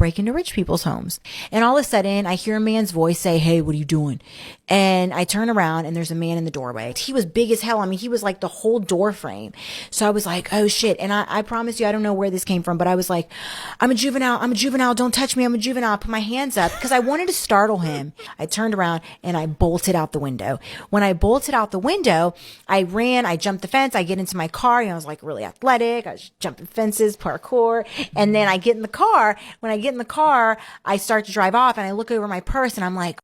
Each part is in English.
break into rich people's homes. And all of a sudden I hear a man's voice say, hey, what are you doing? And I turn around and there's a man in the doorway. He was big as hell. I mean, he was like the whole door frame. So I was like, oh shit. And I promise you, I don't know where this came from, but I was like, I'm a juvenile. Don't touch me. I'm a juvenile. I put my hands up because I wanted to startle him. I turned around and I bolted out the window. When I bolted out the window, I ran, I jumped the fence. I get into my car. I was like really athletic. I was jumping fences, parkour. And then I get in the car. When I get in the car, I start to drive off and I look over my purse and I'm like,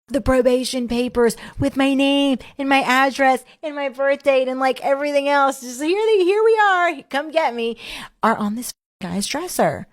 the probation papers with my name and my address and my birth date and like everything else. Just here we are. Come get me. Are on this guy's dresser.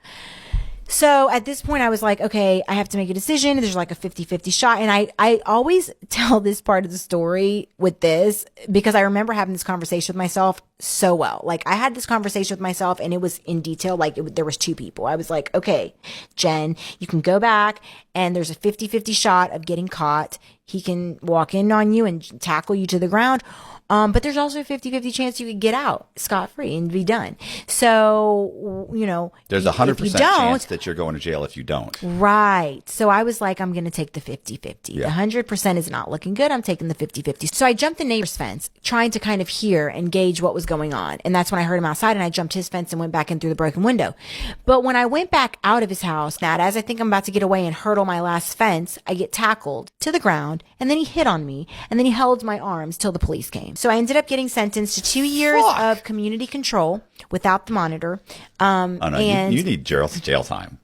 So at this point I was like, okay, I have to make a decision. There's like a 50-50 shot. And I always tell this part of the story with this because I remember having this conversation with myself so well. Like I had this conversation with myself and it was in detail. Like there was two people. I was like, okay, Jen, you can go back and there's a 50-50 shot of getting caught. He can walk in on you and tackle you to the ground. But there's also a 50-50 chance you could get out scot-free and be done. So, you know, there's a 100% chance that you're going to jail if you don't. Right. So I was like, I'm going to take the 50-50. Yeah. The 100% is not looking good. I'm taking the 50-50. So I jumped the neighbor's fence, trying to kind of hear and gauge what was going on. And that's when I heard him outside and I jumped his fence and went back in through the broken window. But when I went back out of his house, Nat, as I think I'm about to get away and hurdle my last fence, I get tackled to the ground and then he hit on me and then he held my arms till the police came. So I ended up getting sentenced to 2 years of community control without the monitor. Oh, no, and you need jail time.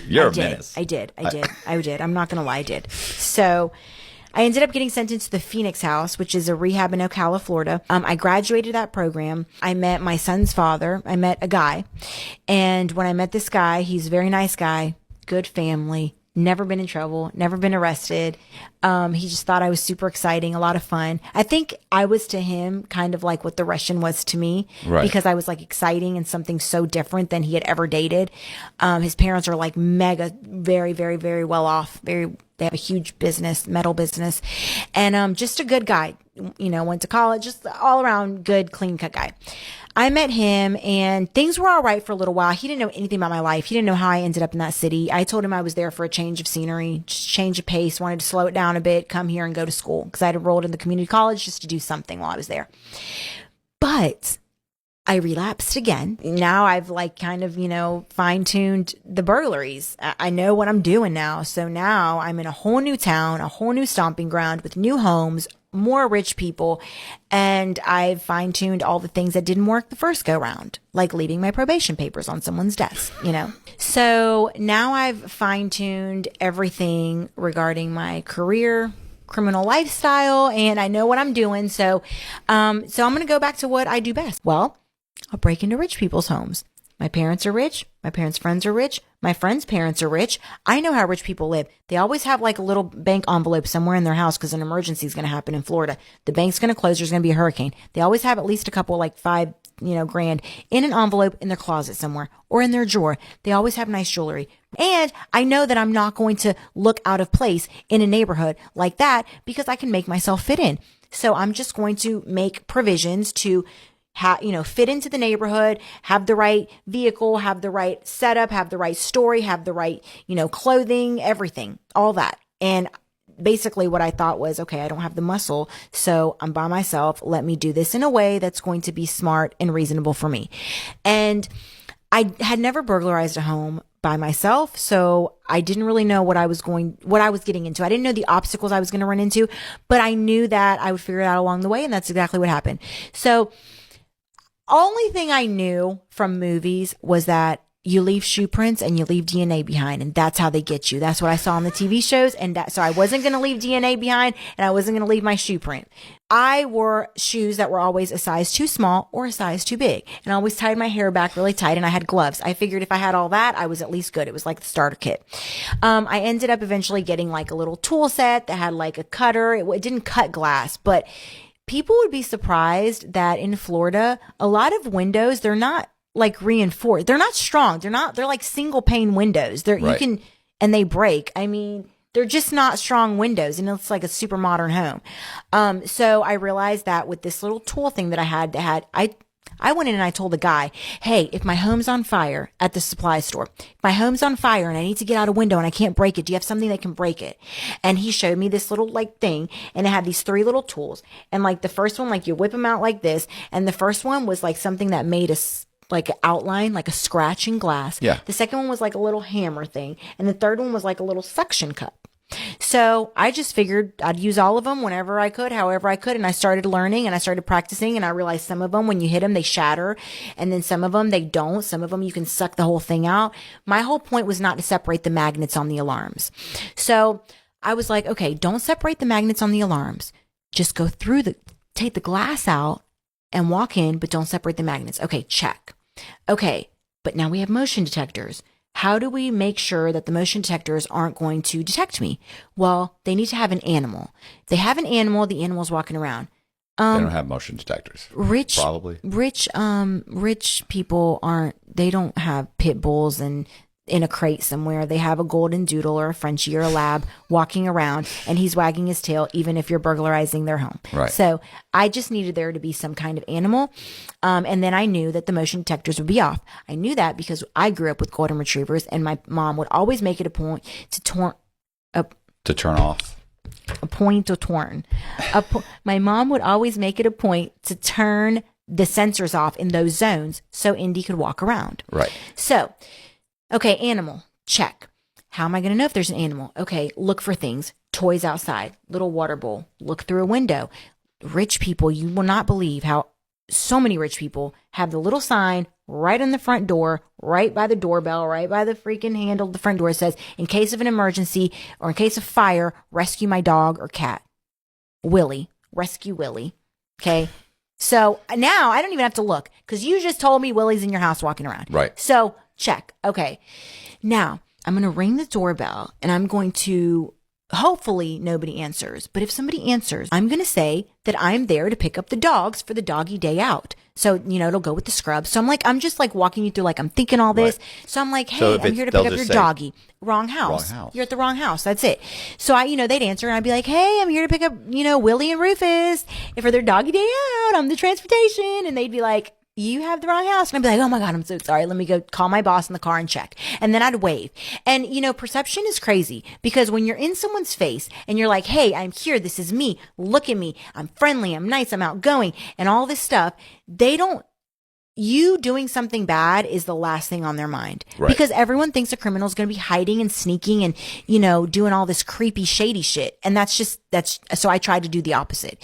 You're a menace. I did. I'm not going to lie, I did. So I ended up getting sentenced to the Phoenix House, which is a rehab in Ocala, Florida. I graduated that program. I met my son's father. I met a guy. And when I met this guy, he's a very nice guy, good family, never been in trouble, never been arrested. He just thought I was super exciting, a lot of fun. I think I was to him kind of like what the Russian was to me, right? Because I was like exciting and something so different than he had ever dated. His parents are like mega, very, very, very well off. They have a huge business, metal business, and just a good guy. You know, went to college, just all around good, clean cut guy. I met him and things were all right for a little while. He didn't know anything about my life. He didn't know how I ended up in that city. I told him I was there for a change of scenery, just change of pace, wanted to slow it down a bit, come here and go to school because I had enrolled in the community college just to do something while I was there. But I relapsed again. Now I've like kind of, you know, fine-tuned the burglaries. I know what I'm doing now. So now I'm in a whole new town, a whole new stomping ground with new homes, more rich people, and I've fine-tuned all the things that didn't work the first go round, like leaving my probation papers on someone's desk, you know. So now I've fine-tuned everything regarding my career, criminal lifestyle, and I know what I'm doing. So I'm going to go back to what I do best. Well, I'll break into rich people's homes. My parents are rich. My parents' friends are rich. My friends' parents are rich. I know how rich people live. They always have like a little bank envelope somewhere in their house because an emergency is going to happen in Florida. The bank's going to close. There's going to be a hurricane. They always have at least a couple, like $5, grand in an envelope in their closet somewhere or in their drawer. They always have nice jewelry. And I know that I'm not going to look out of place in a neighborhood like that because I can make myself fit in. So I'm just going to make provisions to fit into the neighborhood, have the right vehicle, have the right setup, have the right story, have the right, clothing, everything, all that. And basically what I thought was, okay, I don't have the muscle, so I'm by myself. Let me do this in a way that's going to be smart and reasonable for me. And I had never burglarized a home by myself, so I didn't really know what I was getting into. I didn't know the obstacles I was going to run into, but I knew that I would figure it out along the way, and that's exactly what happened. So only thing I knew from movies was that you leave shoe prints and you leave DNA behind, and that's how they get you. That's what I saw on the TV shows, so I wasn't going to leave DNA behind, and I wasn't going to leave my shoe print. I wore shoes that were always a size too small or a size too big, and I always tied my hair back really tight, and I had gloves. I figured if I had all that, I was at least good. It was like the starter kit. I ended up eventually getting like a little tool set that had like a cutter. It didn't cut glass, but people would be surprised that in Florida, a lot of windows, they're not like reinforced. They're not strong. They're like single pane windows. Right. And they break. I mean, they're just not strong windows, and it's like a super modern home. So I realized that with this little tool thing that I I went in and I told the guy, hey, if my home's on fire at the supply store, if my home's on fire and I need to get out a window and I can't break it, do you have something that can break it? And he showed me this little like thing, and it had these 3 little tools. And like the first one, like you whip them out like this. And the first one was like something that made like an outline, like a scratch in glass. Yeah. The second one was like a little hammer thing. And the third one was like a little suction cup. So I just figured I'd use all of them whenever I could, however I could. And I started learning and I started practicing, and I realized some of them, when you hit them, they shatter. And then some of them, they don't. Some of them, you can suck the whole thing out. My whole point was not to separate the magnets on the alarms. So I was like, okay, don't separate the magnets on the alarms. Just go through take the glass out and walk in, but don't separate the magnets. Okay, check. Okay, but now we have motion detectors. How do we make sure that the motion detectors aren't going to detect me? Well, they need to have an animal. If they have an animal, the animal's walking around. They don't have motion detectors. Probably. Rich people they don't have pit bulls and in a crate somewhere. They have a golden doodle or a Frenchie or a lab walking around, and he's wagging his tail even if you're burglarizing their home. Right. So I just needed there to be some kind of animal. And then I knew that the motion detectors would be off. I knew that because I grew up with golden retrievers, and my mom would always make it a point to turn off. A point to turn. My mom would always make it a point to turn the sensors off in those zones so Indy could walk around. Right. So, okay, animal, check. How am I going to know if there's an animal? Okay, look for things. Toys outside, little water bowl, look through a window. Rich people, you will not believe how so many rich people have the little sign right on the front door, right by the doorbell, right by the freaking handle of the front door. It says, in case of an emergency or in case of fire, rescue my dog or cat. Willie, rescue Willie. Okay. So now I don't even have to look because you just told me Willie's in your house walking around. Right. So check. Okay. Now I'm going to ring the doorbell and I'm going to, hopefully nobody answers. But if somebody answers, I'm going to say that I'm there to pick up the dogs for the doggy day out. So, it'll go with the scrub. So I'm just like walking you through, like I'm thinking all this. Right. So I'm like, hey, I'm here to pick up your doggy. Wrong house. You're at the wrong house. That's it. So they'd answer and I'd be like, hey, I'm here to pick up, Willie and Rufus for their doggy day out. I'm the transportation. And they'd be like, you have the wrong house. And I'd be like, oh my God, I'm so sorry. Let me go call my boss in the car and check. And then I'd wave. And, perception is crazy because when you're in someone's face and you're like, hey, I'm here. This is me. Look at me. I'm friendly. I'm nice. I'm outgoing and all this stuff. You doing something bad is the last thing on their mind. Right. Because everyone thinks a criminal is going to be hiding and sneaking and, doing all this creepy, shady shit. And so I tried to do the opposite.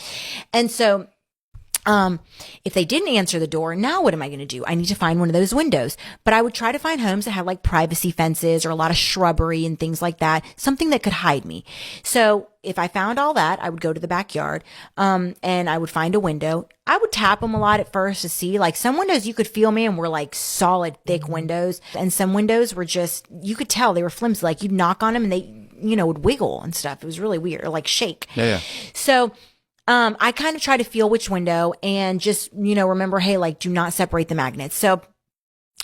And so, if they didn't answer the door, now what am I going to do? I need to find one of those windows. But I would try to find homes that had like privacy fences or a lot of shrubbery and things like that, something that could hide me. So if I found all that, I would go to the backyard, and I would find a window. I would tap them a lot at first to see, like some windows you could feel me and were like solid, thick windows. And some windows were just, you could tell they were flimsy. Like you'd knock on them and they, would wiggle and stuff. It was really weird, or like shake. Yeah. So, I kind of try to feel which window and just, remember, hey, like do not separate the magnets. So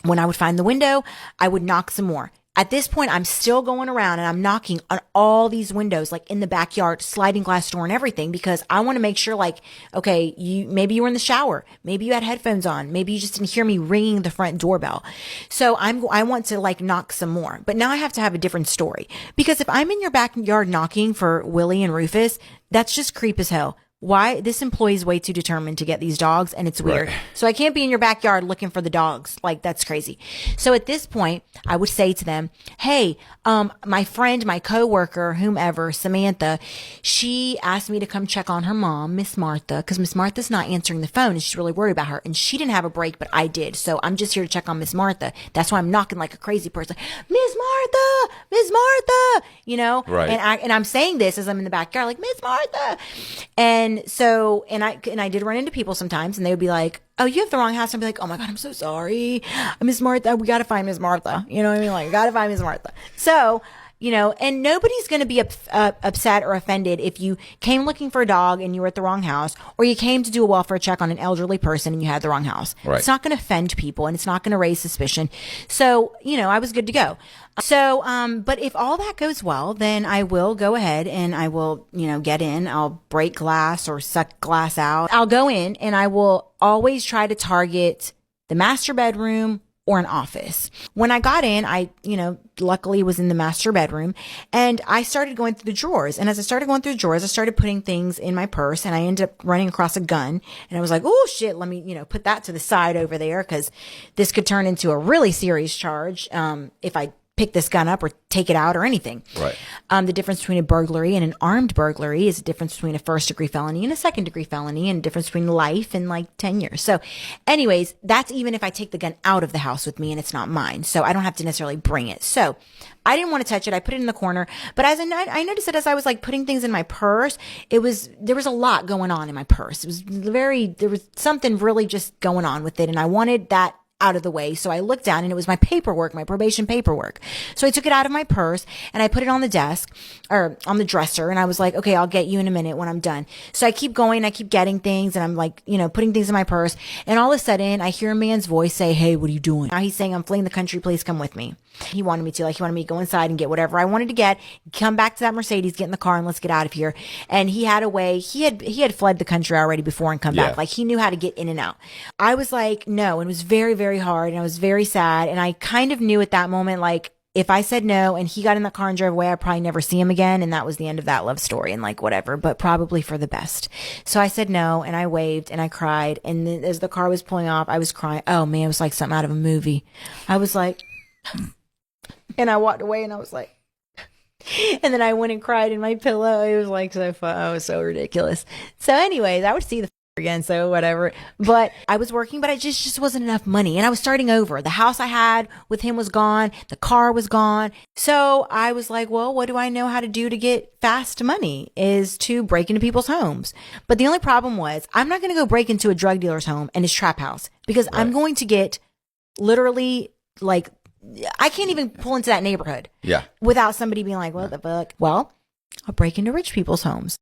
when I would find the window, I would knock some more. At this point, I'm still going around and I'm knocking on all these windows, like in the backyard, sliding glass door and everything, because I want to make sure, like, okay, maybe you were in the shower. Maybe you had headphones on. Maybe you just didn't hear me ringing the front doorbell. So I want to like knock some more, but now I have to have a different story, because if I'm in your backyard knocking for Willie and Rufus, that's just creep as hell. Why? This employee is way too determined to get these dogs, and it's weird. Right. So I can't be in your backyard looking for the dogs. Like, that's crazy. So at this point, I would say to them, hey, my friend, my coworker, whomever, Samantha, she asked me to come check on her mom, Miss Martha, because Miss Martha's not answering the phone and she's really worried about her. And she didn't have a break, but I did. So I'm just here to check on Miss Martha. That's why I'm knocking like a crazy person. Miss Martha, Miss Martha, Right. And I'm saying this as I'm in the backyard, like, Miss Martha. And I did run into people sometimes, and they would be like, oh, you have the wrong house. And I'd be like, oh my God, I'm so sorry. Miss Martha, we got to find Miss Martha. You know what I mean? Like, got to find Miss Martha. So, and nobody's going to be upset or offended if you came looking for a dog and you were at the wrong house, or you came to do a welfare check on an elderly person and you had the wrong house. Right. It's not going to offend people, and it's not going to raise suspicion. So, I was good to go. So, but if all that goes well, then I will go ahead and I will, get in. I'll break glass or suck glass out. I'll go in and I will always try to target the master bedroom or an office. When I got in, I, luckily was in the master bedroom and I started going through the drawers. And as I started going through the drawers, I started putting things in my purse and I ended up running across a gun. And I was like, oh shit, let me, put that to the side over there because this could turn into a really serious charge if I pick this gun up or take it out or anything. Right. The difference between a burglary and an armed burglary is a difference between a first degree felony and a second degree felony, and a difference between life and like 10 years. So anyways, that's even if I take the gun out of the house with me and it's not mine. So I don't have to necessarily bring it. So I didn't want to touch it. I put it in the corner, but as I noticed that as I was like putting things in my purse, there was a lot going on in my purse. There was something really just going on with it. And I wanted that out of the way. So I looked down and it was my paperwork, my probation paperwork. So I took it out of my purse and I put it on the desk or on the dresser. And I was like, okay, I'll get you in a minute when I'm done. So I keep going, I keep getting things and I'm like, putting things in my purse. And all of a sudden I hear a man's voice say, hey, what are you doing? Now he's saying, I'm fleeing the country. Please come with me. He wanted me to go inside and get whatever I wanted to get, come back to that Mercedes, get in the car and let's get out of here. And he had a way, he had fled the country already before and come back. Like he knew how to get in and out. I was like, no, and it was very, very hard. And I was very sad. And I kind of knew at that moment, like, if I said no and he got in the car and drove away, I'd probably never see him again. And that was the end of that love story and like whatever, but probably for the best. So I said no and I waved and I cried. And then as the car was pulling off, I was crying. Oh man, it was like something out of a movie. I was like, and I walked away and I was like, and then I went and cried in my pillow. It was like so fun. Oh, it was so ridiculous. So anyways, I would see the again, so whatever. But I was working, but it just wasn't enough money. And I was starting over. The house I had with him was gone. The car was gone. So I was like, well, what do I know how to do to get fast money is to break into people's homes. But the only problem was I'm not going to go break into a drug dealer's home and his trap house because I'm going to get literally like, I can't even pull into that neighborhood without somebody being like, what the fuck? Well, I'll break into rich people's homes.